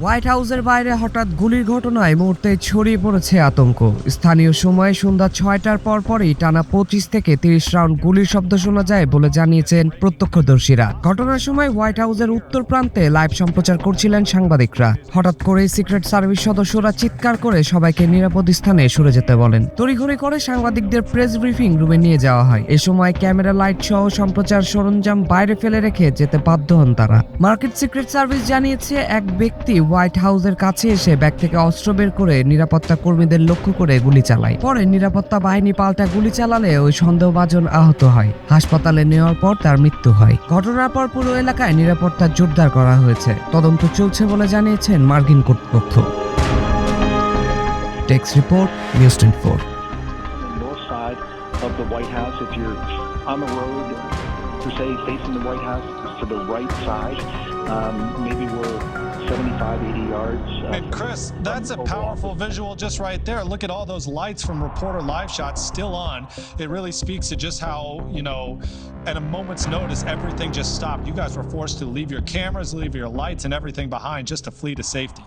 White হাউসের বাইরে হঠাৎ গুলির ঘটনায় মুহূর্তে ছড়িয়ে পড়েছে আতঙ্ক। স্থানীয় সময় সন্ধ্যা 6টার পরপরই টানা 25 থেকে 30 রাউন্ড গুলির শব্দ শোনা যায় বলে জানিয়েছেন প্রত্যক্ষদর্শীরা। ঘটনার সময় হোয়াইট হাউসের উত্তর প্রান্তে লাইভ সম্প্রচার করছিলেন সাংবাদিকরা। হঠাৎ করে সিক্রেট সার্ভিস সদস্যরা চিৎকার করে সবাইকে নিরাপদ স্থানে সরে যেতে বলেন। তড়িঘড়ি করে সাংবাদিকদের প্রেস ব্রিফিং রুমে নিয়ে যাওয়া হয়। এ সময় ক্যামেরা, লাইট সহ সম্প্রচার সরঞ্জাম বাইরে ফেলে রেখে যেতে বাধ্য হন তারা। মার্কিন সিক্রেট সার্ভিস জানিয়েছে, এক ব্যক্তি হোয়াইট হাউসের কাছে এসে ব্যাগ থেকে অস্ত্র বের করে নিরাপত্তা কর্মীদের লক্ষ্য করে গুলি চালায়। পরে নিরাপত্তা বাহিনী পাল্টা গুলি চালালে ওই সন্দেহভাজন আহত হয়। হাসপাতালে নেওয়ার পর তার মৃত্যু হয়। ঘটনার পর পুরো এলাকায় নিরাপত্তা জোরদার করা হয়েছে। তদন্ত চলছে বলে জানিয়েছেন মার্কিন কর্তৃপক্ষ। টেক্স report, news 24। North side of the White House, if you're on the road, per se, facing the White House, to the right side, maybe we're 75, 80 yards. And Chris, that's a powerful visual just right there. Look at all those lights from Reporter Live shots still on. It really speaks to just how, at a moment's notice, everything just stopped. You guys were forced to leave your cameras, leave your lights and everything behind just to flee to safety.